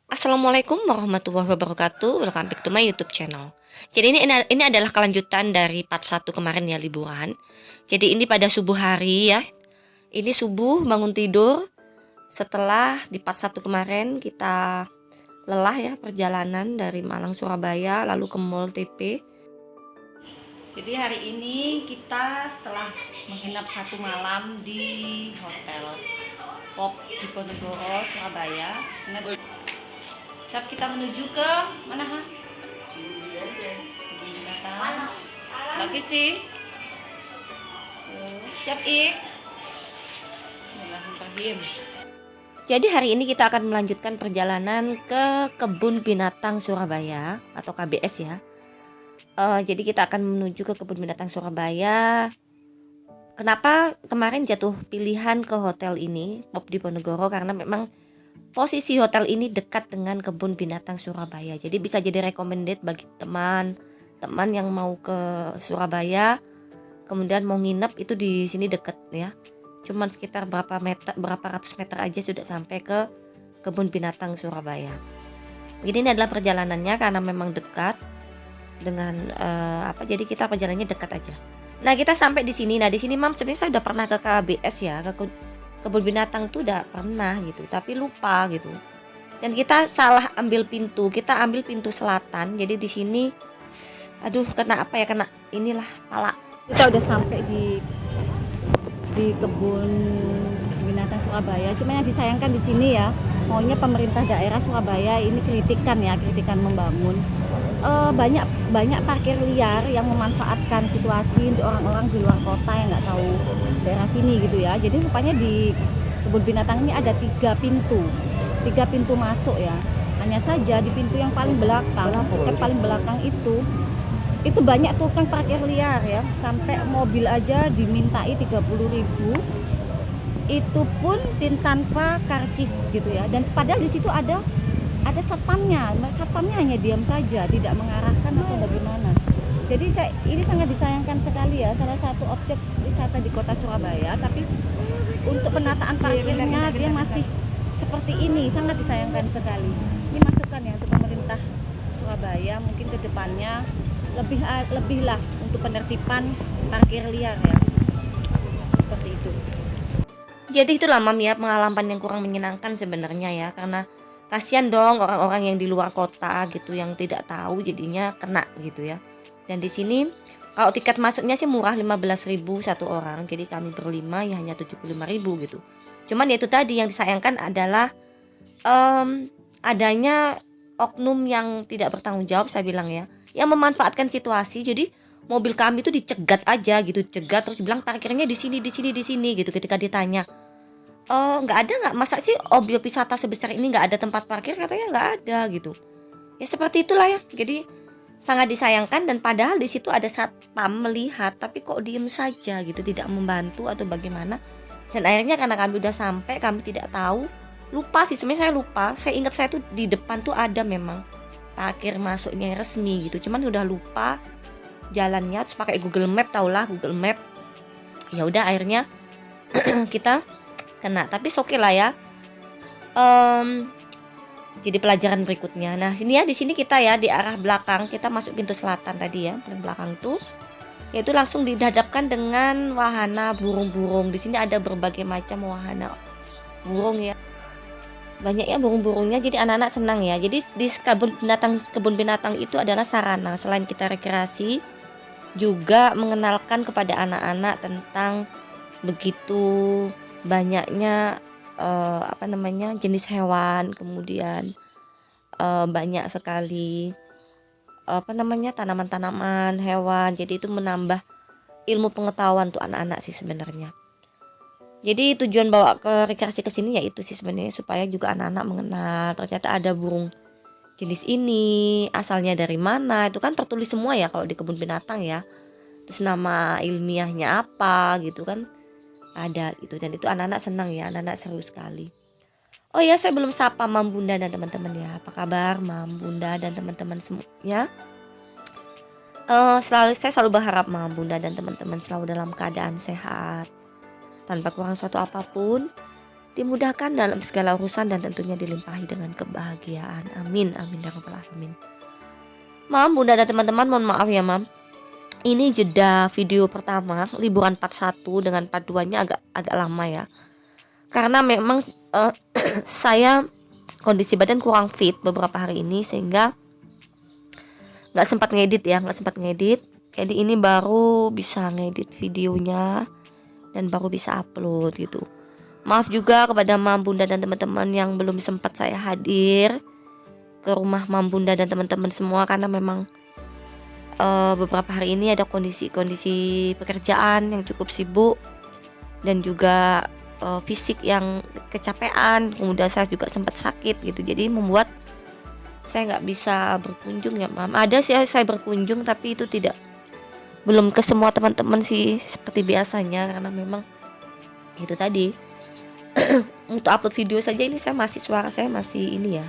Assalamualaikum warahmatullahi wabarakatuh. Welcome back to my YouTube channel. Jadi ini adalah kelanjutan dari part 1 kemarin ya, liburan. Jadi ini pada subuh hari ya. Ini subuh bangun tidur. Setelah di part 1 kemarin kita lelah ya perjalanan dari Malang Surabaya lalu ke Mall TP. Jadi hari ini kita setelah menginap 1 malam di hotel Pop Diponegoro Surabaya. Siap kita menuju ke mana ha? Binatang. Mbak Kisti. Siap Ik. Bismillahirrahmanirrahim. Jadi hari ini kita akan melanjutkan perjalanan ke Kebun Binatang Surabaya atau KBS ya. Jadi kita akan menuju ke Kebun Binatang Surabaya. Kenapa kemarin jatuh pilihan ke hotel ini Pop Diponegoro, karena memang posisi hotel ini dekat dengan Kebun Binatang Surabaya. Jadi bisa jadi recommended bagi teman-teman yang mau ke Surabaya, kemudian mau nginep itu di sini dekat ya. Cuman sekitar berapa ratus meter aja sudah sampai ke Kebun Binatang Surabaya. Jadi ini adalah perjalanannya karena memang dekat dengan jadi kita perjalanannya dekat aja. Nah, kita sampai di sini. Nah, di sini Mam sebenarnya saya udah pernah ke KBS ya, ke Kebun Binatang tuh udah pernah gitu, tapi lupa gitu. Dan kita salah ambil pintu. Kita ambil pintu selatan. Jadi di sini kena inilah pala. Kita udah sampai di Kebun Binatang Surabaya. Cuma yang disayangkan di sini ya, maunya pemerintah daerah Surabaya ini kritikan membangun. Banyak parkir liar yang memanfaatkan situasi untuk orang-orang di luar kota yang nggak tahu daerah sini gitu ya. Jadi rupanya di Kebun Binatang ini ada 3 pintu masuk ya. Hanya saja di pintu yang paling belakang itu banyak tukang parkir liar ya. Sampai mobil aja dimintai 30.000. Itu pun tanpa karcis gitu ya. Dan padahal di situ ada satpamnya hanya diam saja, tidak mengarahkan atau bagaimana. Jadi ini sangat disayangkan sekali ya, salah satu objek wisata di kota Surabaya, tapi untuk penataan parkirnya dia masih seperti ini, sangat disayangkan sekali. Ini masukan ya untuk pemerintah Surabaya, mungkin ke depannya lebih lah untuk penertiban parkir liar ya, seperti itu. Jadi itulah Mam ya, pengalaman yang kurang menyenangkan sebenarnya ya, karena kasihan dong orang-orang yang di luar kota gitu yang tidak tahu jadinya kena gitu ya. Dan di sini kalau tiket masuknya sih murah, 15.000 satu orang. Jadi kami berlima ya hanya 75.000 gitu. Cuman ya itu tadi yang disayangkan adalah adanya oknum yang tidak bertanggung jawab, saya bilang ya, yang memanfaatkan situasi. Jadi mobil kami tuh dicegat aja gitu, terus bilang parkirnya di sini gitu. Ketika ditanya nggak masa sih objek wisata sebesar ini nggak ada tempat parkir, katanya nggak ada gitu ya. Seperti itulah ya, jadi sangat disayangkan. Dan padahal di situ ada satpam melihat, tapi kok diem saja gitu, tidak membantu atau bagaimana. Dan akhirnya karena kami udah sampai, kami tidak tahu, lupa sih sebenarnya, saya ingat saya tuh di depan tuh ada memang parkir masuknya yang resmi gitu, cuman udah lupa jalannya, terus pakai Google Map, taulah Google Map. Ya udah akhirnya kita kena, tapi oke lah ya. Jadi pelajaran berikutnya. Nah, sini ya, di sini kita ya di arah belakang, kita masuk pintu selatan tadi ya, paling belakang tuh yaitu langsung dihadapkan dengan wahana burung-burung. Di sini ada berbagai macam wahana burung ya. Banyak ya burung-burungnya, jadi anak-anak senang ya. Jadi di kebun binatang itu adalah sarana selain kita rekreasi, juga mengenalkan kepada anak-anak tentang begitu banyaknya jenis hewan, kemudian banyak sekali tanaman-tanaman, hewan. Jadi itu menambah ilmu pengetahuan tuh anak-anak sih sebenarnya. Jadi tujuan bawa ke rekreasi ke sini ya itu sih sebenarnya, supaya juga anak-anak mengenal ternyata ada burung jenis ini, asalnya dari mana. Itu kan tertulis semua ya kalau di kebun binatang ya. Terus nama ilmiahnya apa gitu kan ada gitu. Dan itu anak-anak senang ya, anak-anak seru sekali. Oh ya, saya belum sapa Mam Bunda dan teman-teman ya. Apa kabar Mam Bunda dan teman-teman semuanya? Saya selalu berharap Mam Bunda dan teman-teman selalu dalam keadaan sehat, tanpa kurang suatu apapun, dimudahkan dalam segala urusan dan tentunya dilimpahi dengan kebahagiaan. Amin, amin ya rabbal alamin. Mam, bunda dan teman-teman, mohon maaf ya mam, ini jeda video pertama liburan part 1 dengan part 2 nya agak lama ya, karena memang saya kondisi badan kurang fit beberapa hari ini sehingga nggak sempat ngedit. Jadi ini baru bisa ngedit videonya dan baru bisa upload gitu. Maaf juga kepada mam bunda dan teman-teman yang belum sempat saya hadir ke rumah mam bunda dan teman-teman semua, karena memang beberapa hari ini ada kondisi pekerjaan yang cukup sibuk dan juga fisik yang kecapean, kemudian saya juga sempat sakit gitu, jadi membuat saya nggak bisa berkunjung ya mam. Ada sih saya berkunjung, tapi itu belum ke semua teman-teman sih seperti biasanya, karena memang itu tadi untuk upload video saja ini suara saya masih ini ya,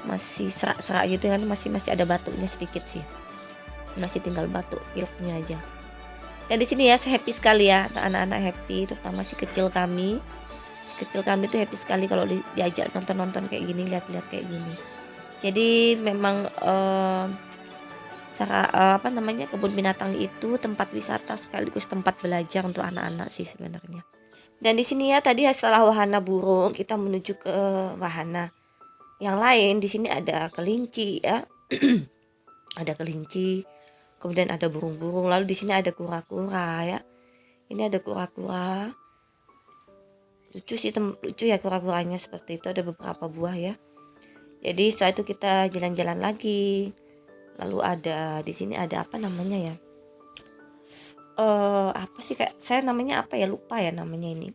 masih serak-serak gitu kan, masih ada batuknya sedikit sih, masih tinggal batuk pileknya aja. Dan di sini ya saya happy sekali ya, anak-anak happy, terutama si kecil kami tuh happy sekali kalau diajak nonton kayak gini, lihat-lihat kayak gini. Jadi memang kebun binatang itu tempat wisata sekaligus tempat belajar untuk anak-anak sih sebenarnya. Dan di sini ya tadi setelah wahana burung kita menuju ke wahana yang lain. Di sini ada kelinci ya. Ada kelinci, kemudian ada burung-burung, lalu di sini ada kura-kura ya. Ini ada kura-kura. Lucu ya kura-kuranya seperti itu, ada beberapa buah ya. Jadi setelah itu kita jalan-jalan lagi. Lalu ada di sini ada apa namanya ya? Apa sih kayak saya namanya apa ya, lupa ya namanya ini.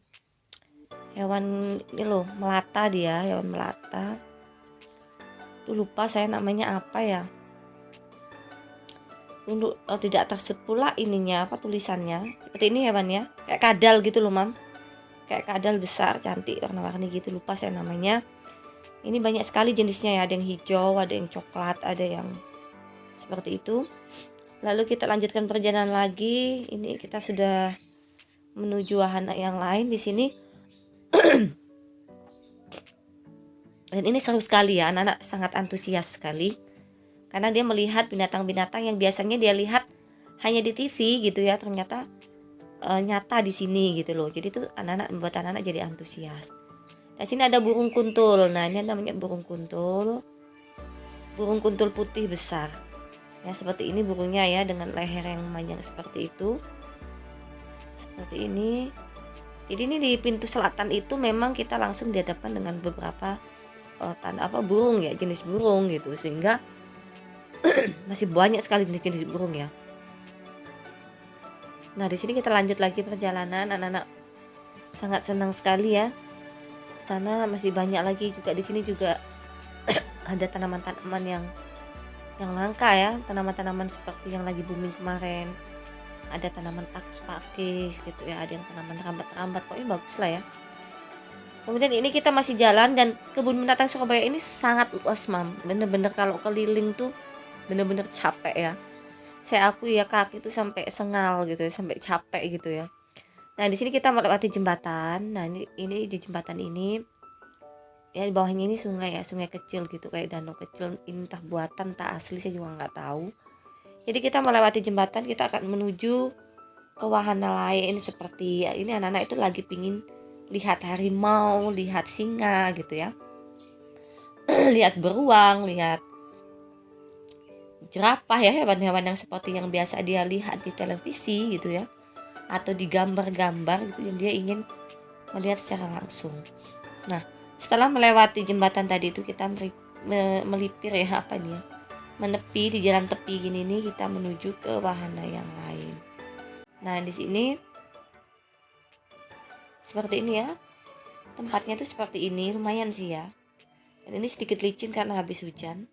Hewan ini loh, melata dia, hewan melata. Tuh lupa saya namanya apa ya. Tidak tersebut pula ininya apa tulisannya. Seperti ini hewannya, kayak kadal gitu loh, Mam. Kayak kadal besar, cantik, warna-warni gitu, lupa saya namanya. Ini banyak sekali jenisnya ya, ada yang hijau, ada yang coklat, ada yang seperti itu. Lalu kita lanjutkan perjalanan lagi. Ini kita sudah menuju wahana yang lain di sini. Dan ini seru sekali ya, anak-anak sangat antusias sekali. Karena dia melihat binatang-binatang yang biasanya dia lihat hanya di TV gitu ya, ternyata nyata di sini gitu loh. Jadi tuh membuat anak-anak jadi antusias. Di sini ada burung kuntul. Nah, ini namanya burung kuntul. Burung kuntul putih besar. Ya seperti ini burungnya ya, dengan leher yang panjang seperti itu. Seperti ini. Jadi ini di pintu selatan itu memang kita langsung dihadapkan dengan beberapa burung ya, jenis burung gitu, sehingga masih banyak sekali jenis-jenis burung ya. Nah, di sini kita lanjut lagi perjalanan, anak-anak sangat senang sekali ya. Sana masih banyak lagi juga, di sini juga ada tanaman-tanaman yang langka ya, tanaman-tanaman seperti yang lagi booming kemarin. Ada tanaman pakis gitu ya, ada yang tanaman rambat-rambat, pokoknya bagus lah ya. Kemudian ini kita masih jalan, dan kebun binatang Surabaya ini sangat luas, Mam. Bener-bener kalau keliling tuh bener-bener capek ya. Saya akui ya, kaki tuh sampai sengal gitu ya, sampai capek gitu ya. Nah, di sini kita melewati jembatan. Nah, ini di jembatan ini ya, di bawahnya ini sungai ya, sungai kecil gitu, kayak danau kecil. Ini entah buatan, entah asli, saya juga nggak tahu. Jadi kita melewati jembatan, kita akan menuju ke wahana lain seperti ya, ini anak-anak itu lagi pingin lihat harimau, lihat singa gitu ya. Lihat beruang, lihat jerapah ya, hewan-hewan yang seperti yang biasa dia lihat di televisi gitu ya, atau di gambar-gambar gitu yang dia ingin melihat secara langsung. Nah, setelah melewati jembatan tadi itu kita melipir ya, menepi di jalan tepi gini nih, kita menuju ke wahana yang lain. Nah, di sini seperti ini ya, tempatnya tuh seperti ini, lumayan sih ya. Dan ini sedikit licin karena habis hujan.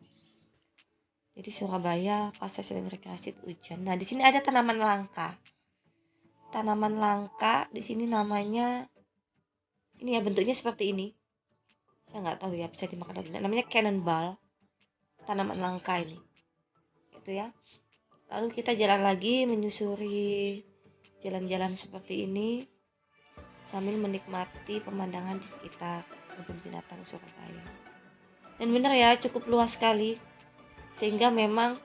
Jadi Surabaya pasca sering rekreasi hujan. Nah, di sini ada tanaman langka. Tanaman langka di sini namanya, ini ya bentuknya seperti ini. Saya nggak tahu ya bisa dimakan atau tidak. Namanya cannonball. Tanaman langka ini. Itu ya. Lalu kita jalan lagi menyusuri jalan-jalan seperti ini sambil menikmati pemandangan di sekitar kebun binatang Surabaya. Dan benar ya, cukup luas sekali, sehingga memang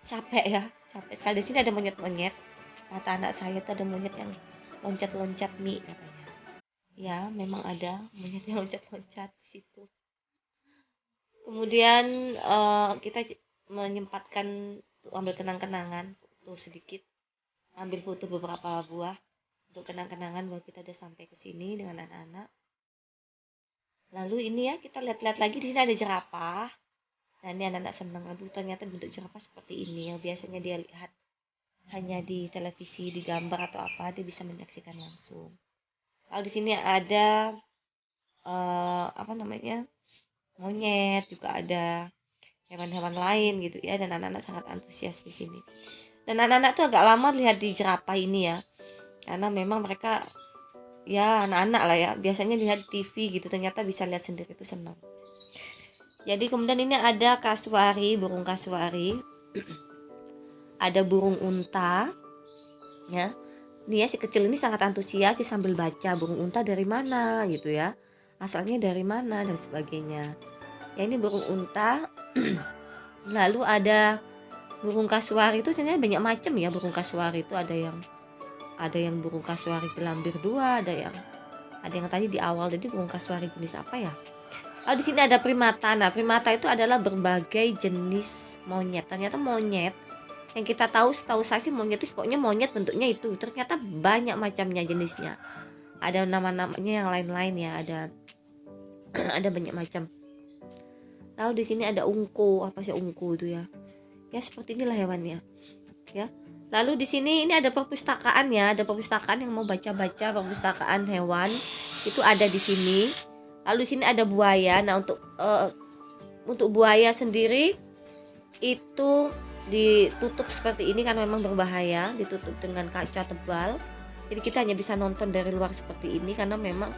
capek ya, capek sekali. Di sini ada monyet-monyet. Kata anak saya tuh ada monyet yang loncat-loncat mie katanya. Ya, memang ada monyet yang loncat-loncat di situ. Kemudian kita menyempatkan untuk ambil kenang-kenangan, tuh sedikit ambil foto beberapa buah untuk kenang-kenangan bahwa kita udah sampai ke sini dengan anak-anak. Lalu ini ya, kita lihat-lihat lagi, di sini ada jerapah. Nah, ini anak-anak senang. Aduh, ternyata bentuk jerapah seperti ini yang biasanya dia lihat hanya di televisi, di gambar atau apa, dia bisa menyaksikan langsung. Lalu di sini ada apa namanya, monyet, juga ada hewan-hewan lain gitu ya, dan anak-anak sangat antusias di sini. Dan anak-anak tuh agak lama lihat di jerapah ini ya, karena memang mereka ya anak-anak lah ya, biasanya lihat TV gitu, ternyata bisa lihat sendiri itu senang. Jadi kemudian ini ada kasuari, burung kasuari, ada burung unta ya. Ini ya, si kecil ini sangat antusias sih sambil baca burung unta dari mana gitu ya, asalnya dari mana dan sebagainya ya. Ini burung unta. Lalu ada burung kasuari, itu sebenarnya banyak macam ya. Burung kasuari itu ada yang burung kasuari gelambir dua, ada yang tadi di awal tadi burung kasuari jenis apa ya. Di sini ada primata. Nah, primata itu adalah berbagai jenis monyet. Ternyata monyet yang kita tahu, setahu saya sih monyet itu pokoknya monyet bentuknya itu. Ternyata banyak macamnya jenisnya. Ada nama-namanya yang lain-lain ya, ada ada banyak macam. Lalu di sini ada ungku. Apa sih ungku itu ya? Ya seperti inilah hewannya. Ya. Lalu di sini ini ada perpustakaan ya, ada perpustakaan yang mau baca-baca, perpustakaan hewan itu ada di sini. Lalu di sini ada buaya. Nah, untuk buaya sendiri itu ditutup seperti ini karena memang berbahaya, ditutup dengan kaca tebal. Jadi kita hanya bisa nonton dari luar seperti ini karena memang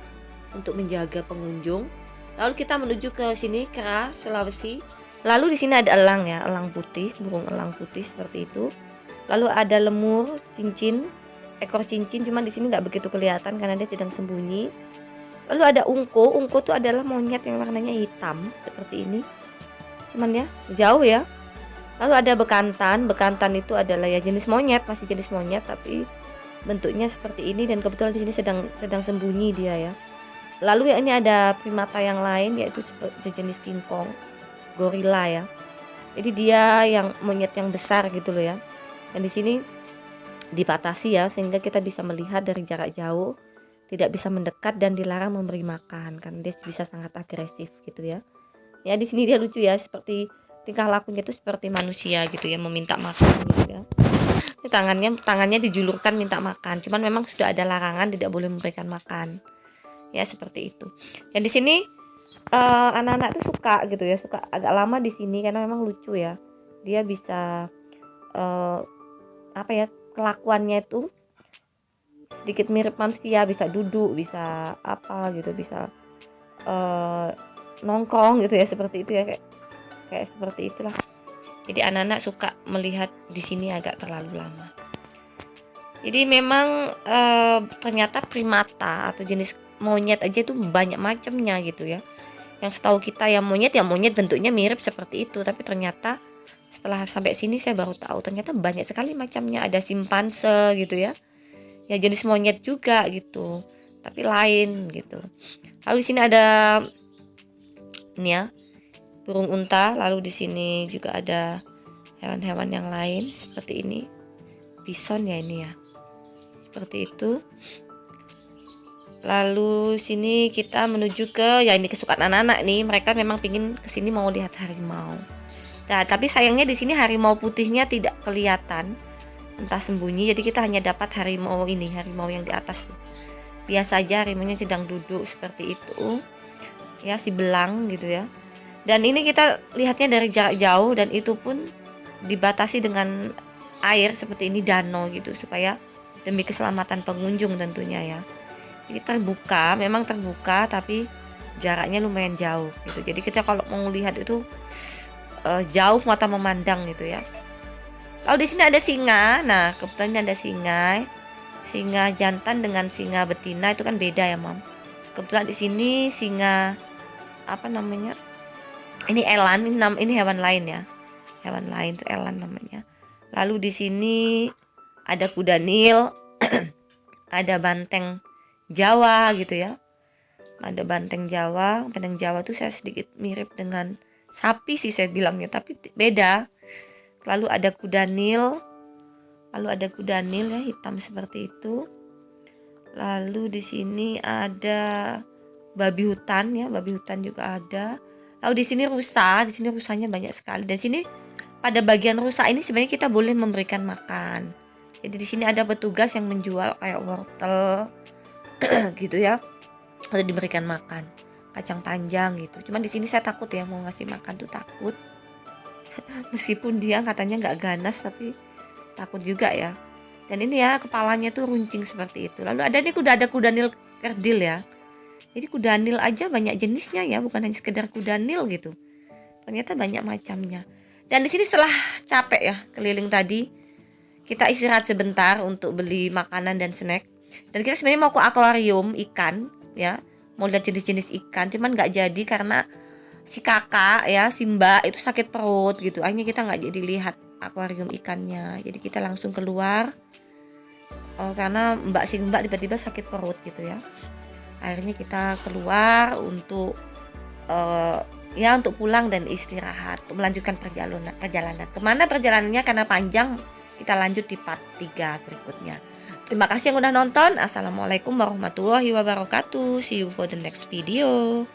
untuk menjaga pengunjung. Lalu kita menuju ke sini, Kera, Sulawesi. Lalu di sini ada elang ya, elang putih, burung elang putih seperti itu. Lalu ada lemur cincin, ekor cincin, cuman di sini nggak begitu kelihatan karena dia sedang sembunyi. Lalu ada ungku. Ungku itu adalah monyet yang warnanya hitam seperti ini, cuman ya jauh ya. Lalu ada bekantan. Bekantan itu adalah ya jenis monyet, masih jenis monyet tapi bentuknya seperti ini, dan kebetulan di sini sedang sembunyi dia ya. Lalu ya ini ada primata yang lain, yaitu sejenis king kong, gorila ya. Jadi dia yang monyet yang besar gitu loh ya. Dan di sini dibatasi ya, sehingga kita bisa melihat dari jarak jauh, tidak bisa mendekat dan dilarang memberi makan karena dia bisa sangat agresif gitu ya. Ya di sini dia lucu ya, seperti tingkah lakunya itu seperti manusia gitu ya, meminta makan gitu ya. Ini tangannya dijulurkan minta makan, cuman memang sudah ada larangan tidak boleh memberikan makan. Ya seperti itu. Dan di sini anak-anak tuh suka gitu ya, suka agak lama di sini karena memang lucu ya. Dia bisa apa ya, kelakuannya itu sedikit mirip manusia, bisa duduk, bisa apa gitu, bisa nongkrong gitu ya, seperti itu ya, kayak seperti itulah. Jadi anak-anak suka melihat di sini agak terlalu lama. Jadi memang ternyata primata atau jenis monyet aja itu banyak macamnya gitu ya. Yang setahu kita ya monyet bentuknya mirip seperti itu, tapi ternyata setelah sampai sini saya baru tahu ternyata banyak sekali macamnya. Ada simpanse gitu ya. Ya jenis monyet juga gitu, tapi lain gitu. Lalu di sini ada ini ya, burung unta. Lalu di sini juga ada hewan-hewan yang lain seperti ini. Bison ya ini ya. Seperti itu. Lalu sini kita menuju ke ya ini kesukaan anak-anak nih. Mereka memang pingin kesini mau lihat harimau. Nah, tapi sayangnya di sini harimau putihnya tidak kelihatan, entah sembunyi. Jadi kita hanya dapat harimau yang di atas tuh. Biasa aja harimaunya sedang duduk seperti itu. Ya si belang gitu ya. Dan ini kita lihatnya dari jarak jauh, dan itu pun dibatasi dengan air seperti ini, danau gitu, supaya demi keselamatan pengunjung tentunya ya. Jadi memang terbuka tapi jaraknya lumayan jauh gitu. Jadi kita kalau mau lihat itu jauh mata memandang gitu ya. Lalu di sini ada singa. Nah, kebetulan ada singa. Singa jantan dengan singa betina itu kan beda ya, Mam. Kebetulan di sini singa apa namanya? Ini eland, ini hewan lain ya. Hewan lain itu eland namanya. Lalu di sini ada kuda Nil, ada banteng Jawa gitu ya. Ada banteng Jawa. Banteng Jawa tuh saya sedikit mirip dengan sapi sih saya bilangnya, tapi beda. Lalu ada kuda Nil. Ya, hitam seperti itu. Lalu di sini ada babi hutan ya, babi hutan juga ada. Lalu di sini rusanya banyak sekali. Dan sini pada bagian rusa ini sebenarnya kita boleh memberikan makan. Jadi di sini ada petugas yang menjual kayak wortel gitu ya. Lalu diberikan makan kacang panjang gitu. Cuman di sini saya takut ya mau ngasih makan tuh takut. Meskipun dia katanya nggak ganas tapi takut juga ya. Dan ini ya kepalanya tuh runcing seperti itu. Lalu ada kuda Nil kerdil ya. Jadi kuda Nil aja banyak jenisnya ya, bukan hanya sekedar kuda Nil gitu. Ternyata banyak macamnya. Dan di sini setelah capek ya keliling tadi, kita istirahat sebentar untuk beli makanan dan snack. Dan kita sebenarnya mau ke akuarium ikan ya, mau lihat jenis-jenis ikan, cuman nggak jadi karena si kakak ya, si mbak itu sakit perut gitu. Akhirnya kita nggak jadi lihat akuarium ikannya. Jadi kita langsung keluar karena si mbak tiba-tiba sakit perut gitu ya. Akhirnya kita keluar untuk untuk pulang dan istirahat, untuk melanjutkan perjalanan. Kemana perjalanannya karena panjang, kita lanjut di part 3 berikutnya. Terima kasih yang udah nonton. Assalamualaikum warahmatullahi wabarakatuh. See you for the next video.